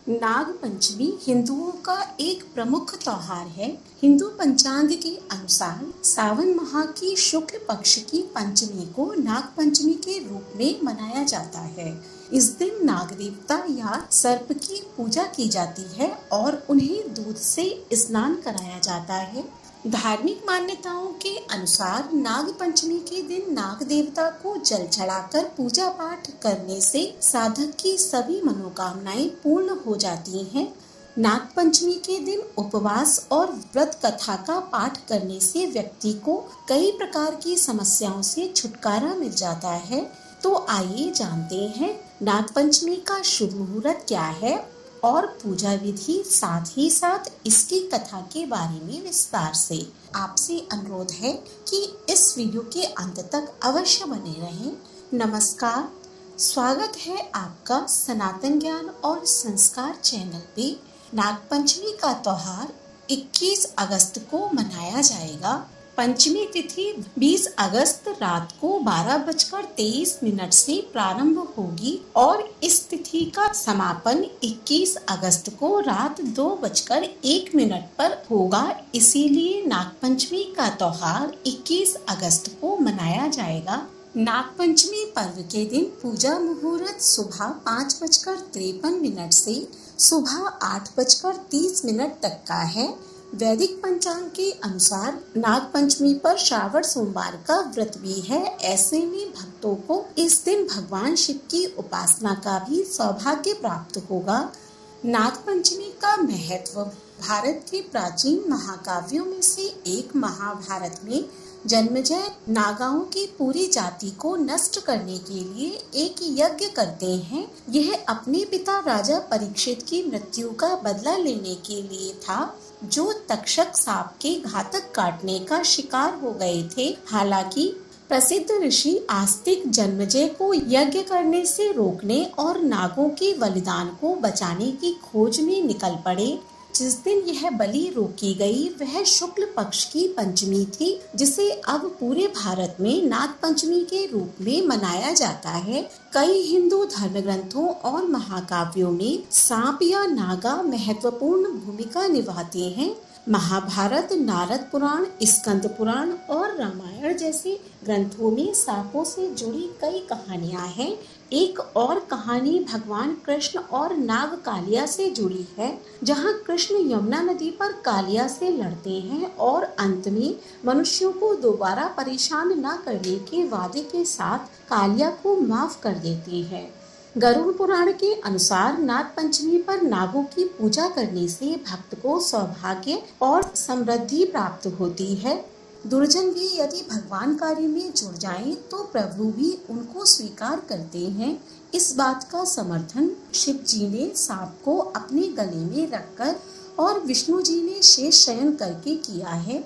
नाग पंचमी हिंदुओं का एक प्रमुख त्योहार है। हिंदू पंचांग के अनुसार सावन माह की शुक्ल पक्ष की पंचमी को नाग पंचमी के रूप में मनाया जाता है। इस दिन नाग देवता या सर्प की पूजा की जाती है और उन्हें दूध से स्नान कराया जाता है। धार्मिक मान्यताओं के अनुसार नाग पंचमी के दिन नाग देवता को जल चढ़ाकर पूजा पाठ करने से साधक की सभी मनोकामनाएं पूर्ण हो जाती हैं। नाग पंचमी के दिन उपवास और व्रत कथा का पाठ करने से व्यक्ति को कई प्रकार की समस्याओं से छुटकारा मिल जाता है। तो आइए जानते हैं नाग पंचमी का शुभ मुहूर्त क्या है और पूजा विधि, साथ ही साथ इसकी कथा के बारे में विस्तार से। आपसे अनुरोध है कि इस वीडियो के अंत तक अवश्य बने रहें। नमस्कार, स्वागत है आपका सनातन ज्ञान और संस्कार चैनल पे। नाग पंचमी का त्योहार 21 अगस्त को मनाया जाएगा। पंचमी तिथि 20 अगस्त रात को 12:23 से प्रारंभ होगी और इस तिथि का समापन 21 अगस्त को रात 2:01 पर होगा। इसीलिए नाग पंचमी का त्योहार 21 अगस्त को मनाया जाएगा। नाग पंचमी पर्व के दिन पूजा मुहूर्त सुबह 5:53 से सुबह 8:30 तक का है। वैदिक पंचांग के अनुसार नाग पंचमी पर श्रावण सोमवार का व्रत भी है। ऐसे में भक्तों को इस दिन भगवान शिव की उपासना का भी सौभाग्य प्राप्त होगा। नाग पंचमी का महत्व। भारत के प्राचीन महाकाव्यों में से एक महाभारत में जन्मेजय नागाओं की पूरी जाति को नष्ट करने के लिए एक यज्ञ करते हैं। यह अपने पिता राजा परीक्षित की मृत्यु का बदला लेने के लिए था, जो तक्षक सांप के घातक काटने का शिकार हो गए थे। हालांकि प्रसिद्ध ऋषि आस्तिक जन्मेजय को यज्ञ करने से रोकने और नागों के बलिदान को बचाने की खोज में निकल पड़े। जिस दिन यह बलि रोकी गई वह शुक्ल पक्ष की पंचमी थी, जिसे अब पूरे भारत में नाग पंचमी के रूप में मनाया जाता है। कई हिंदू धर्म ग्रंथों और महाकाव्यों में सांप या नागा महत्वपूर्ण भूमिका निभाते हैं। महाभारत, नारद पुराण, स्कंद पुराण और रामायण जैसे ग्रंथों में सांपों से जुड़ी कई कहानियां हैं। एक और कहानी भगवान कृष्ण और नाग कालिया से जुड़ी है, जहां कृष्ण यमुना नदी पर कालिया से लड़ते हैं और अंत में मनुष्यों को दोबारा परेशान न करने के वादे के साथ कालिया को माफ कर देते हैं। गरुड़ पुराण के अनुसार नाग पंचमी पर नागों की पूजा करने से भक्त को सौभाग्य और समृद्धि प्राप्त होती है। दुर्जन भी यदि भगवान कार्य में जुड़ जाएं तो प्रभु भी उनको स्वीकार करते हैं। इस बात का समर्थन शिव जी ने सांप को अपने गले में रखकर और विष्णु जी ने शेष शयन करके किया है।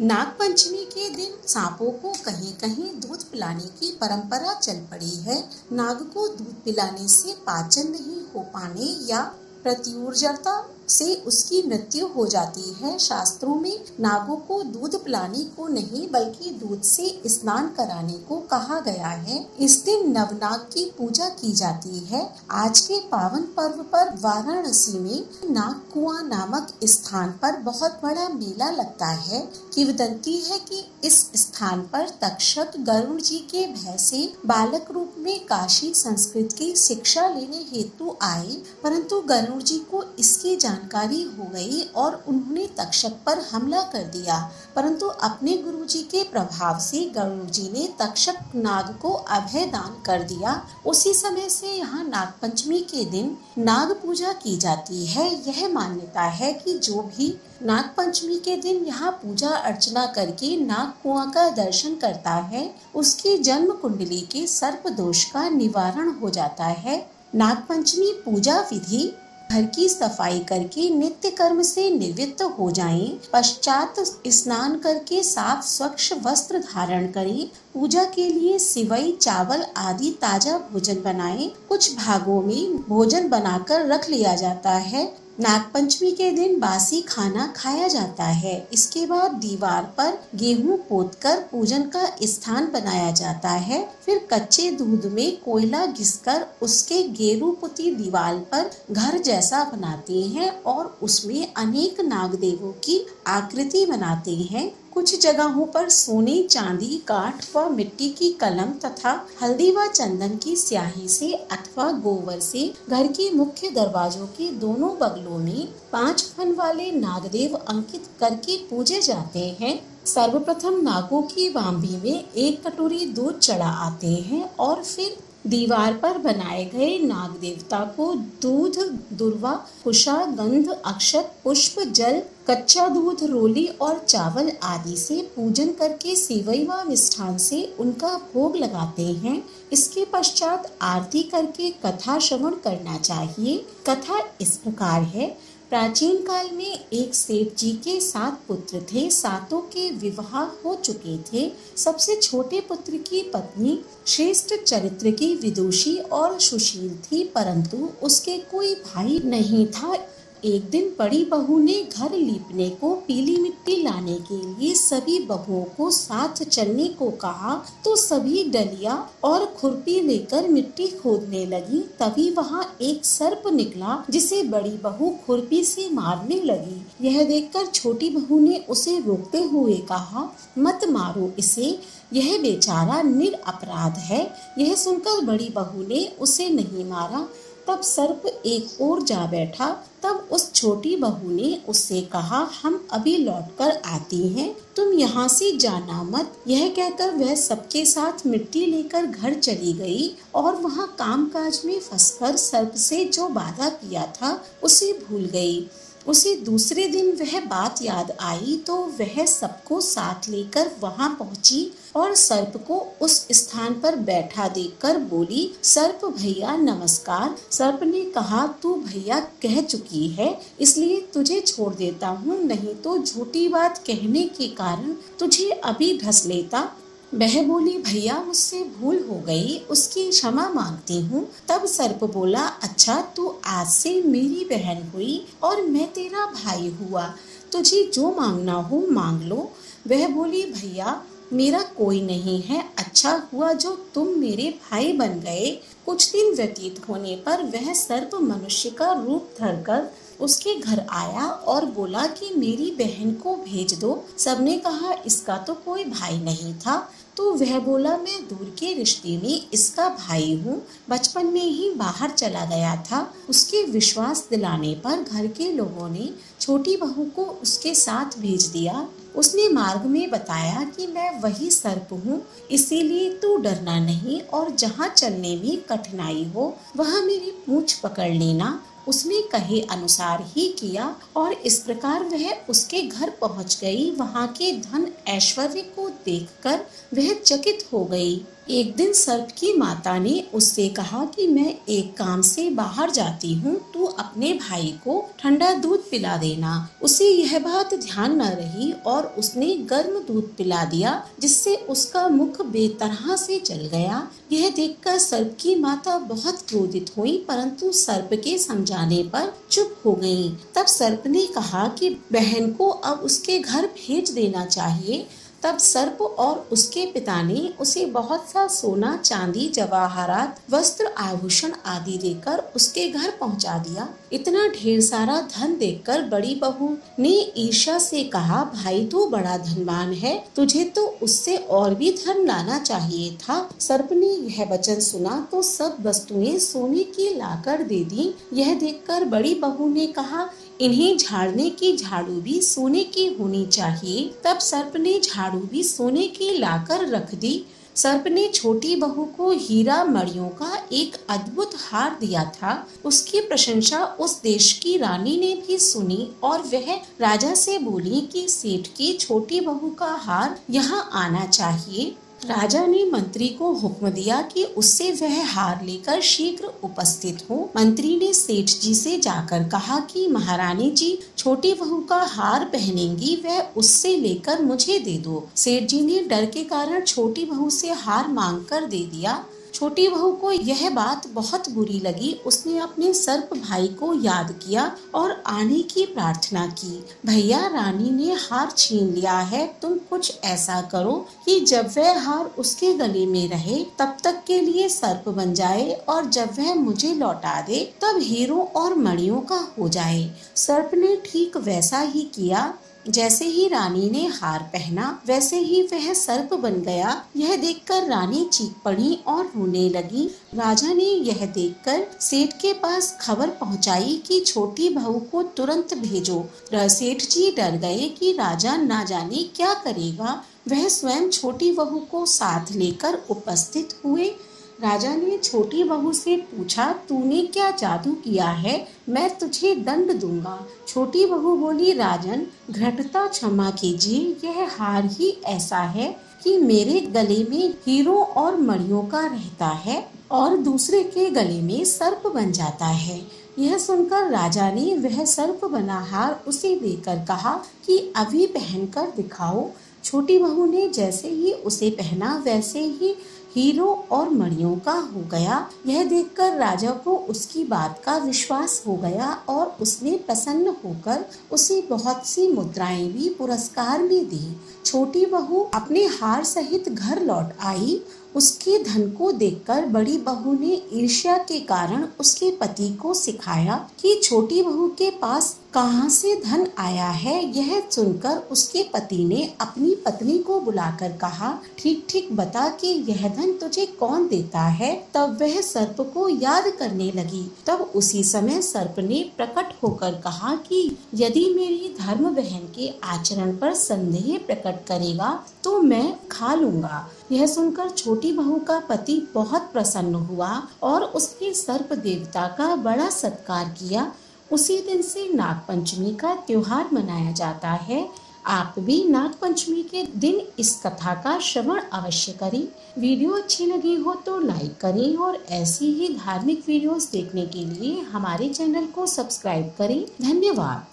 नाग पंचमी के दिन सांपों को कहीं कहीं दूध पिलाने की परंपरा चल पड़ी है। नाग को दूध पिलाने से पाचन नहीं हो पाने या प्रत्युर्जरता से उसकी मृत्यु हो जाती है। शास्त्रों में नागों को दूध पिलाने को नहीं बल्कि दूध से स्नान कराने को कहा गया है। इस दिन नवनाग की पूजा की जाती है। आज के पावन पर्व पर वाराणसी में नाग कुआं नामक स्थान पर बहुत बड़ा मेला लगता है। किंवदंती है कि इस स्थान पर तक्षक गरुड़ जी के भय से बालक रूप में काशी संस्कृत की शिक्षा लेने हेतु आए, परंतु गरुड़ जी को इसकी जानकारी हो गई और उन्होंने तक्षक पर हमला कर दिया। परंतु अपने गुरुजी के प्रभाव से गरुड़ जी ने तक्षक नाग को अभय दान कर दिया। उसी समय से यहाँ नाग पंचमी के दिन नाग पूजा की जाती है। यह मान्यता है कि जो भी नाग पंचमी के दिन यहाँ पूजा अर्चना करके नाग कुआं का दर्शन करता है, उसकी जन्म कुंडली के सर्प दोष का निवारण हो जाता है। नाग पंचमी पूजा विधि। घर की सफाई करके नित्य कर्म से निवृत्त हो जाएं। पश्चात स्नान करके साफ स्वच्छ वस्त्र धारण करें। पूजा के लिए सिवई, चावल आदि ताजा भोजन बनाएं। कुछ भागों में भोजन बनाकर रख लिया जाता है। नागपंचमी के दिन बासी खाना खाया जाता है। इसके बाद दीवार पर गेहूं पोतकर पूजन का स्थान बनाया जाता है। फिर कच्चे दूध में कोयला घिसकर उसके गेरू पुती दीवार पर घर जैसा बनाते हैं और उसमें अनेक नागदेवों की आकृति बनाते हैं। कुछ जगहों पर सोने, चांदी, काठ व मिट्टी की कलम तथा हल्दी व चंदन की स्याही से अथवा गोबर से घर के मुख्य दरवाजों के दोनों बगलों में 5 फन वाले नागदेव अंकित करके पूजे जाते हैं। सर्वप्रथम नागों की बांबी में 1 कटोरी दूध चढ़ा आते हैं और फिर दीवार पर बनाए गए नाग देवता को दूध, दुर्वा, कुशा, गंध, अक्षत, पुष्प, जल, कच्चा दूध, रोली और चावल आदि से पूजन करके सेवई व मिष्ठान से उनका भोग लगाते हैं। इसके पश्चात आरती करके कथा श्रवण करना चाहिए। कथा इस प्रकार है। प्राचीन काल में एक सेठ जी के 7 पुत्र थे। 7 के विवाह हो चुके थे। सबसे छोटे पुत्र की पत्नी श्रेष्ठ चरित्र की विदुषी और सुशील थी, परंतु उसके कोई भाई नहीं था। एक दिन बड़ी बहू ने घर लीपने को पीली मिट्टी लाने के लिए सभी बहुओं को साथ चलने को कहा, तो सभी डलिया और खुरपी लेकर मिट्टी खोदने लगी। तभी वहाँ एक सर्प निकला जिसे बड़ी बहू खुरपी से मारने लगी। यह देखकर छोटी बहू ने उसे रोकते हुए कहा, मत मारो इसे, यह बेचारा निरपराध है। यह सुनकर बड़ी बहू ने उसे नहीं मारा। तब सर्प एक ओर जा बैठा। तब उस छोटी बहू ने उससे कहा, हम अभी लौटकर आती हैं, तुम यहाँ से जाना मत। यह कहकर वह सबके साथ मिट्टी लेकर घर चली गई और वहाँ कामकाज में फंसकर सर्प से जो वादा किया था उसे भूल गई। उसे दूसरे दिन वह बात याद आई तो वह सबको साथ लेकर वहां पहुंची और सर्प को उस स्थान पर बैठा देखकर बोली, सर्प भैया नमस्कार। सर्प ने कहा, तू भैया कह चुकी है इसलिए तुझे छोड़ देता हूँ, नहीं तो झूठी बात कहने के कारण तुझे अभी ढस लेता। वह बोली, भैया मुझसे भूल हो गई, उसकी क्षमा मांगती हूँ। तब सर्प बोला, अच्छा तू आज से मेरी बहन हुई और मैं तेरा भाई हुआ, तुझे जो मांगना हो मांग लो। वह बोली, भैया मेरा कोई नहीं है, अच्छा हुआ जो तुम मेरे भाई बन गए। कुछ दिन व्यतीत होने पर वह सर्प मनुष्य का रूप धरकर उसके घर आया और बोला कि मेरी बहन को भेज दो। सबने कहा, इसका तो कोई भाई नहीं था। तो वह बोला, मैं दूर के रिश्ते में इसका भाई हूँ, बचपन में ही बाहर चला गया था। उसके विश्वास दिलाने पर घर के लोगों ने छोटी बहू को उसके साथ भेज दिया। उसने मार्ग में बताया कि मैं वही सर्प हूँ, इसीलिए तू डरना नहीं और जहाँ चलने में कठिनाई हो वहाँ मेरी पूंछ पकड़ लेना। उसने कहे अनुसार ही किया और इस प्रकार वह उसके घर पहुंच गई। वहां के धन ऐश्वर्य को देखकर वह चकित हो गई। एक दिन सर्प की माता ने उससे कहा कि मैं एक काम से बाहर जाती हूँ, तू अपने भाई को ठंडा दूध पिला देना। उसे यह बात ध्यान न रही और उसने गर्म दूध पिला दिया, जिससे उसका मुख बेतरह से जल गया। यह देखकर सर्प की माता बहुत क्रोधित हुई, परंतु सर्प के समझाने पर चुप हो गई। तब सर्प ने कहा कि बहन को अब उसके घर भेज देना चाहिए। तब सर्प और उसके पिता ने उसे बहुत सा सोना, चांदी, जवाहरात, वस्त्र, आभूषण आदि देकर उसके घर पहुंचा दिया। इतना ढेर सारा धन देखकर बड़ी बहू ने ईर्ष्या से कहा, भाई तू बड़ा धनवान है, तुझे तो उससे और भी धन लाना चाहिए था। सर्प ने यह वचन सुना तो सब वस्तुएं सोने की लाकर दे दी। यह देखकर बड़ी बहू ने कहा, इन्हें झाड़ने की झाड़ू भी सोने की होनी चाहिए। तब सर्प ने झाड़ू भी सोने की लाकर रख दी। सर्प ने छोटी बहू को हीरा मणियों का एक अद्भुत हार दिया था। उसकी प्रशंसा उस देश की रानी ने भी सुनी और वह राजा से बोली कि सेठ की छोटी बहू का हार यहाँ आना चाहिए। राजा ने मंत्री को हुक्म दिया कि उससे वह हार लेकर शीघ्र उपस्थित हो। मंत्री ने सेठ जी से जाकर कहा कि महारानी जी छोटी बहू का हार पहनेंगी, वह उससे लेकर मुझे दे दो। सेठ जी ने डर के कारण छोटी बहू से हार मांगकर दे दिया। छोटी बहू को यह बात बहुत बुरी लगी। उसने अपने सर्प भाई को याद किया और आने की प्रार्थना की। भैया, रानी ने हार छीन लिया है, तुम कुछ ऐसा करो कि जब वह हार उसके गले में रहे तब तक के लिए सर्प बन जाए और जब वह मुझे लौटा दे तब हीरों और मणियों का हो जाए। सर्प ने ठीक वैसा ही किया। जैसे ही रानी ने हार पहना वैसे ही वह सर्प बन गया। यह देखकर रानी चीख पड़ी और रोने लगी। राजा ने यह देखकर सेठ के पास खबर पहुंचाई कि छोटी बहू को तुरंत भेजो। सेठ जी डर गए कि राजा ना जाने क्या करेगा। वह स्वयं छोटी बहू को साथ लेकर उपस्थित हुए। राजा ने छोटी बहू से पूछा, तूने क्या जादू किया है? मैं तुझे दंड दूंगा। छोटी बहू बोली, राजन, घृणता क्षमा कीजिए, यह हार ही ऐसा है कि मेरे गले में हीरों और मणियों का रहता है और दूसरे के गले में सर्प बन जाता है। यह सुनकर राजा ने वह सर्प बना हार उसे देकर कहा कि अभी पहनकर दिखाओ। छोटी बहू ने जैसे ही उसे पहना वैसे ही हीरो और मणियों का हो गया। यह देखकर राजा को उसकी बात का विश्वास हो गया और उसने प्रसन्न होकर उसे बहुत सी मुद्राएं भी पुरस्कार में दी। छोटी बहू अपने हार सहित घर लौट आई। उसके धन को देखकर बड़ी बहू ने ईर्ष्या के कारण उसके पति को सिखाया कि छोटी बहू के पास कहां से धन आया है। यह सुनकर उसके पति ने अपनी पत्नी को बुलाकर कहा, ठीक ठीक बता कि यह धन तुझे कौन देता है। तब वह सर्प को याद करने लगी। तब उसी समय सर्प ने प्रकट होकर कहा कि यदि मेरी धर्म बहन के आचरण पर संदेह प्रकट करेगा तो मैं खा लूंगा। यह सुनकर छोटी बहू का पति बहुत प्रसन्न हुआ और उसने सर्प देवता का बड़ा सत्कार किया। उसी दिन से नागपंचमी का त्योहार मनाया जाता है। आप भी नागपंचमी के दिन इस कथा का श्रवण अवश्य करें। वीडियो अच्छी लगी हो तो लाइक करें और ऐसी ही धार्मिक वीडियोस देखने के लिए हमारे चैनल को सब्सक्राइब करें। धन्यवाद।